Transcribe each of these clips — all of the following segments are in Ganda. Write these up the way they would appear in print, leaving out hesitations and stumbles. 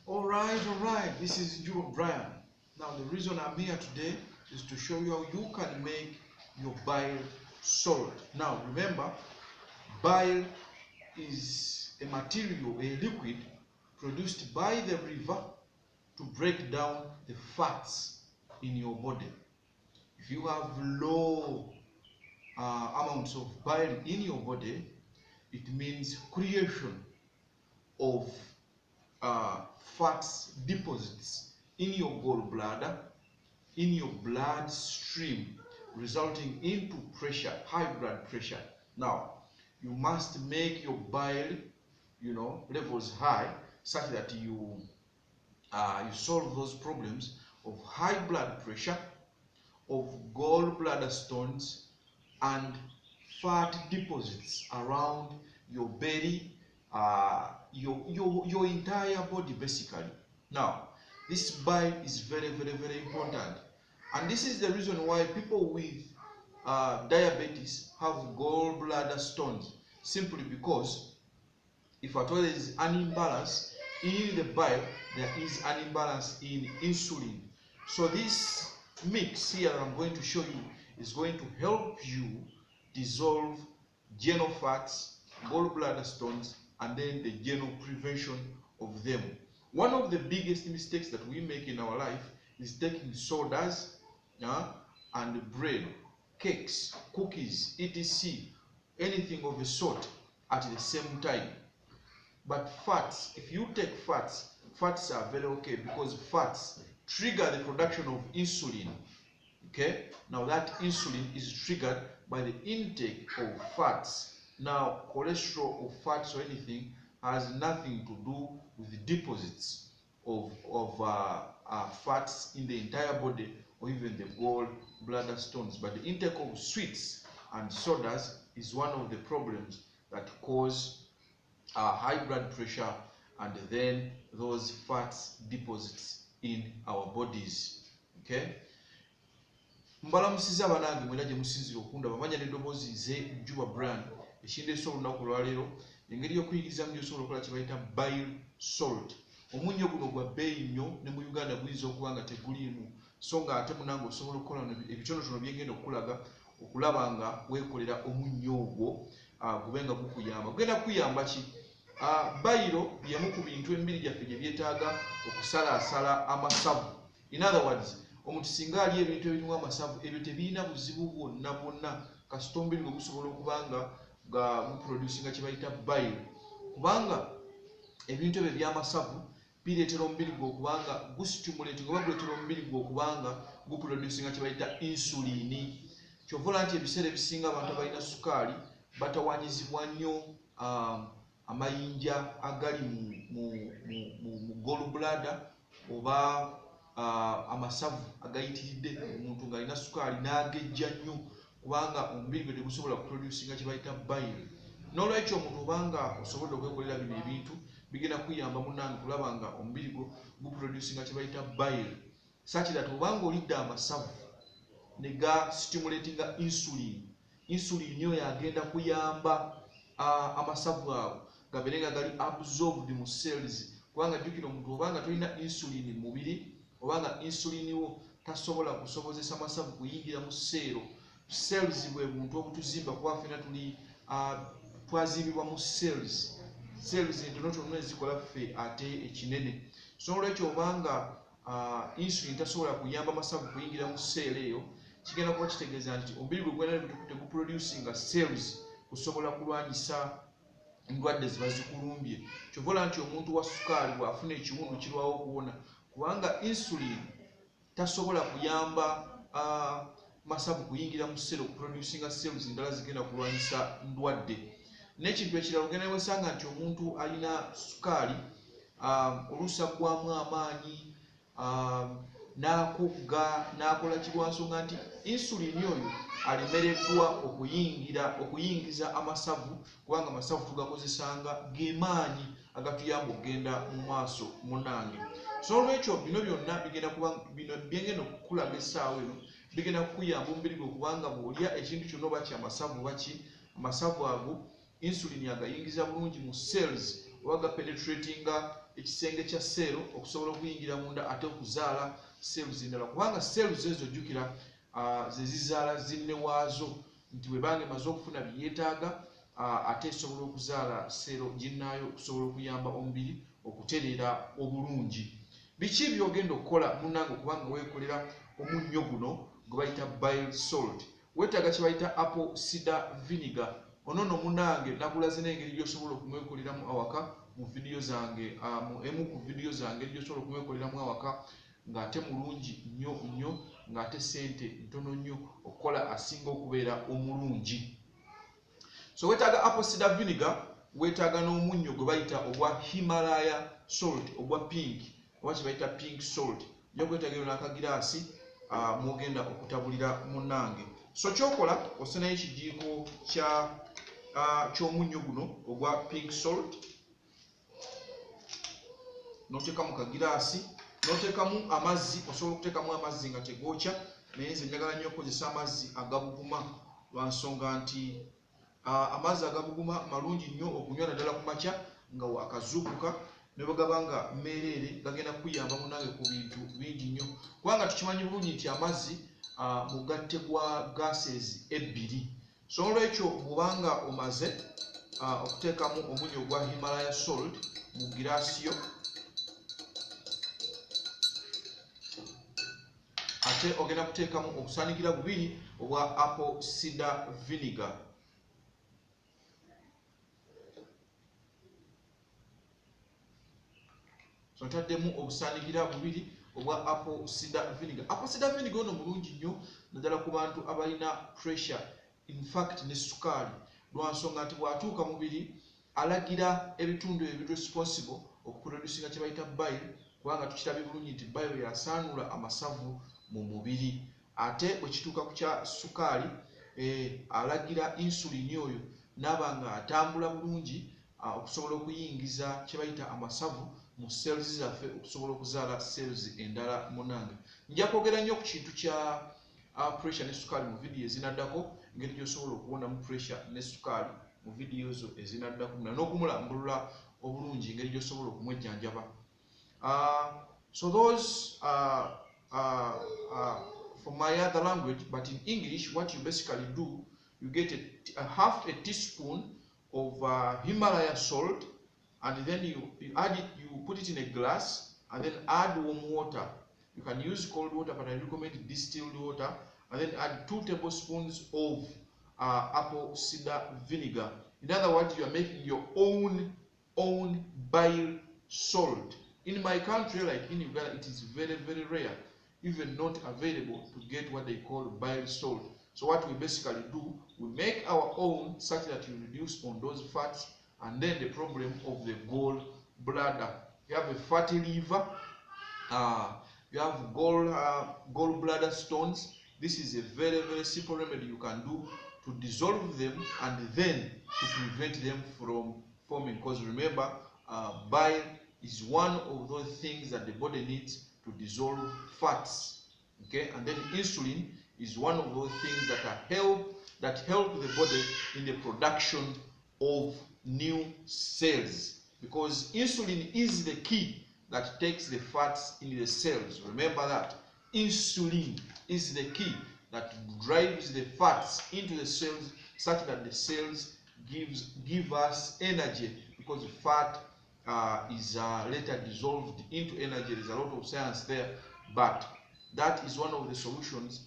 All right. This is Joe Brian. Now, the reason I'm here today is to show you how you can make your bile solid. Now, remember, bile is a material, a liquid produced by the liver to break down the fats in your body. If you have low amounts of bile in your body, it means creation of fat deposits in your gallbladder, in your bloodstream, resulting into pressure, high blood pressure. Now, you must make your bile, levels high, such that you solve those problems of high blood pressure, of gallbladder stones, and fat deposits around your belly, your entire body basically. Now, this bile is very important, and this is the reason why people with diabetes have gallbladder stones, simply because if at all there is an imbalance in the bile, there is an imbalance in insulin. So this mix here I'm going to show you is going to help you dissolve general fats, gallbladder stones, and then the general prevention of them. One of the biggest mistakes that we make in our life is taking sodas and bread, cakes, cookies, etc., anything of the sort at the same time. But fats, if you take fats are very okay, because fats trigger the production of insulin. Okay, now that insulin is triggered by the intake of fats. Now, cholesterol or fats or anything has nothing to do with the deposits of fats in the entire body or even the gallbladder stones. But the intake of sweets and sodas is one of the problems that cause high blood pressure and then those fats deposits in our bodies. Okay, mbalamusiza abanange mwena gye musinzira okunda bamanya n'eddoboozi nze Juba Brand ekindeese olunaku olwaleero engeri y'okuyigirizamu gy'osobola okukola kye bayita bile salt. Omunnyo guno gwa bbeeyi nnyo, ne mu Uganda guyinza okuba nga teguliimu, so nga ate munange osobola okukola ebitonotono byengenda okulaga okulaba nga weekolera omunnyo ogwo gube nga gukuyamba. Gugenda kukuyamba ki? Bayiro byemu ku bintu emibiri gyaffe gye byetaaga okusalaasala amasavu. In other words, omuntu singa ali ebintu ebirimu amasavu, ebyo tebirina buzibu bwonna kasita omubiri gwe gusobola okuba nga guproducinga kye bayita bayiro, kubanga ebintu ebyo ebyamasavu bireetera omubiri gwe okuba nga gustimulating oba guleetera omubiri gwe okuba nga guproducinga kye bayita insulini. Kyovola nti ebiseera ebisinga abantu abalina sukaali batawanyizibwa nnyo amayinja agali mu gallbladder oba amasavu agayitiridde omuntu ng'alina sukaali n'agejja nnyo, kubanga omubiri gwe tegusobola kuproducinga kye bayita bile. N'olwekyo omuntu obanga osobodde okwekolera bino ebintu bigenda kuyamba munnange kulaba nga omubiri gwo guproducinga kye bayita bile, such that obanga olidde amasavu ne ga stimulatinga insulin oyo agenda kuyamba amasavu ago gabeere nga gali absorbed mu cells, kubanga jjukira omuntu obanga tolina insulin mu mubiri, obanga insulin wo tasobola kusobozesa amasavu kuyingira mu cells bwe buntu obutuzimba, kuba ffena tuli twazimbibwa mu cells entonotono ezikola ffe ate ekinene. So olwekyo obanga insulin tasobola kuyamba amasavu kuyingira mu cell eyo, kigenda kuba kitegeeza nti omubiri gwe gwena teguproducinga cells kusobola kulwanyisa endwadde ziba zikulumbye. Kyovola nti omuntu wa sukaali bw'afuna ekiwundu kirwawo okuwona, kubanga insulin tasobola kuyamba masavu kuyingira mu cell okuproducinga cells endala zigenda kulwanyisa ndwadde. N'ekintu ekirala ogenda wesanga nti omuntu alina sukaali oluusi aggwamu amaanyi n'akugga n'akola ki, lwa nsonga nti insulin oyo alemereddwa okuyingiza amasavu, kubanga amasavu tugakozesanga gemaanyi agatuyamba okugenda mu maaso munnange. So olwekyo bino byonna byengenda okukulaga essaawa eno bigenda kukuyamba omubiri gwe, kubanga bw'olya ekintu kyonna oba kyamasavu oba ki, amasavu ago insulin agayingiza bulungi mu cells oba penetratinga ekisenge kya cell okusobola okuyingira munda ate okuzaala cells endala, kubanga cells ezo jjukira ze zizaala zinne waazo, nti bwe bange maze okufuna byeyeetaaga ate esobola okuzaala cell ginnaayo okusobola okuyamba omubiri okutereera obulungi. Biki byogenda okukola munnange okubanga weekolera omunnyo guno gwe bayita bile salt? Weetaaga kye bayita apple cider vinegar. Ono nno munnange nakulaze n'engeri gy'osobola okumwekoleramu awaka mu vidiyo zange, emu ku vidiyo zange gy'osobola okumwekoleramu awaka ng'ate mulungi nnyo ng'ate ssente ntono nnyo okukola asinga okubeera omulungi. So weetaaga apple cider vinegar, weetaaga n'omunnyo gwe bayita ogwa Himalaya salt ogwa pink oba kye bayita pink salt. Ojja kwetaaga n'akagiraasi mwogenda okutabulira munnange. So kyokola osenayo ekijiiko ky'omunnyo guno ogwa pink salt, n'oteeka mu kagiraasi, n'oteekamu amazzi. Osobola okuteekamu amazzi nga tegookya, naye nze njagala nnyo okukozesa amazzi agabuguma lwa nsonga nti amazzi agabuguma malungi nnyo okunywa naddala ku makya nga wakazuukuka, ne bwe gaba nga mmeereere gagenda kukuyamba munnange ku bintu bingi nnyo, kubanga tukimanyi bulungi nti amazzi mugatte gwa gases ebbiri. So olwekyo bw'obanga omaze okuteekamu omunnyo gwa Himalaya salt mu giraasi yo, ate ogenda kuteekamu obusaanigira bubiri obwa apple cider vinegar. So ntaddemu obusaanigira bubiri obwa apple cider vinegar. Apple cider vinegar ono mulungi nnyo naddala ku bantu abalina pressure, in fact ne sukaali, lwa nsonga nti bw'atuuka mubiri alagira ebitundu ebiri responsible okuproducinga kye bayita bile, kubanga tukirabye bulungi nti bile yasaanula amasavu mu mubiri. Ate bwe kituuka ku kya sukaali alagira insulin oyo n'aba nga atambula bulungi okusobola okuyingiza kye bayita amasavu mu cells zaffe okusobola okuzaala cells endala munnange. Nja kwogera nnyo ku kintu kya pressure ne sukaali mu vidiyo ezinaddako, engeri gy'osobola okuwonamu pressure ne sukaali mu vidiyo zo ezinaddako, n'okumulambulula obulungi engeri gy'osobola okumwejjanjaba. So those for my other language, but in English what you basically do, you get a half a teaspoon of Himalaya salt, and then you add it, you put it in a glass, and then add warm water. You can use cold water, but I recommend distilled water, and then add 2 tablespoons of apple cider vinegar. In other words, you are making your own bile salt. In my country, like in Uganda, it is very, very rare, even not available, to get what they call bile salt. So what we basically do, we make our own such that you reduce on those fats, and then the problem of the gallbladder. You have a fatty liver, you have gallbladder stones. This is a very, very simple remedy you can do to dissolve them and then to prevent them from forming. Because remember, bile is one of those things that the body needs to dissolve fats. Okay, and then insulin is one of those things that help the body in the production of new cells, because insulin is the key that takes the fats in the cells. Remember that insulin is the key that drives the fats into the cells such that the cells give us energy, because the fat is later dissolved into energy. There's a lot of science there, but that is one of the solutions.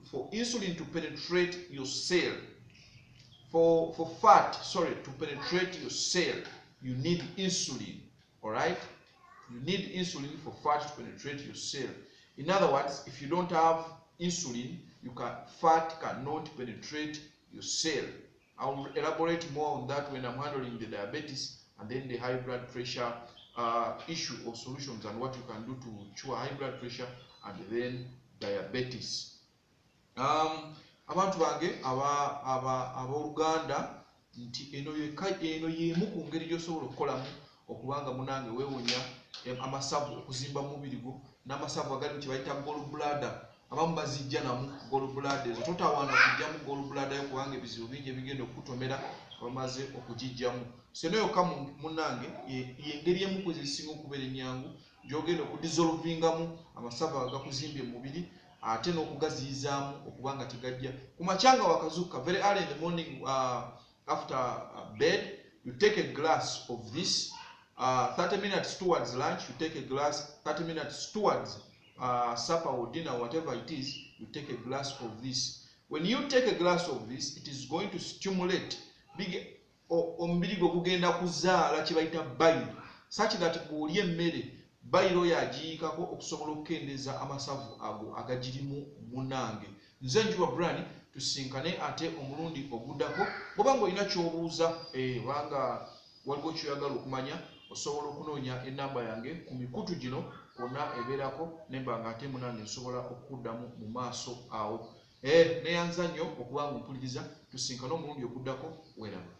For insulin to penetrate your cell, for fat, to penetrate your cell, you need insulin. All right, you need insulin for fat to penetrate your cell. In other words, if you don't have insulin, fat cannot penetrate your cell. I'll elaborate more on that when I'm handling the diabetes and then the high blood pressure issue or solutions, and what you can do to cure high blood pressure and then diabetes. Abantu bange abooluganda, nti eno y'emu ku ngeri gy'osobola okukolamu okubanga munange weewonya amasavu okuzimba mu mubiri gwo, n'amasavu agali kye bayita gallbladder. Abamu bazijja namu gallbladder ezo, totawaana kujjamu gallbladder yo kubanga ebizibu bingi ebigenda okutomera bamaze okugijjamu seneyo kamu munange yengeri emu ku ezisinga okubeera ennyangu gy'ogenda okudissolvingamu amasavu agakuzimbye mu mubiri ate n'okugaziyizaamu okuba nga tegajja ku makyanga wakazuuka very early in the morning after bed you take a glass of this 30 minutes towards lunch you take a glass 30 minutes towards supper or dinner whatever it is you take a glass of this. When you take a glass of this it is going to stimulate omubiri gwo gugenda kuzaala kye bayita bile such that bw'olya emmere bayiro yagiyiikako okusobola okukendeeza amasavu ago agagirimu munange. Nze Njuba Brian tusinkane ate omulundi oguddako bw'oba ng'olina ky'obuuza obanga waliwo kyoyagala okumanya osobola okunoonya ennamba yange ku mikutu gino kwonna ebeerako nemba nga ate munange nsobola okuddamu mu maaso awo. Neyanza nnyo okuba nga mpuliriza tusinkane omulundi oguddako weeraba.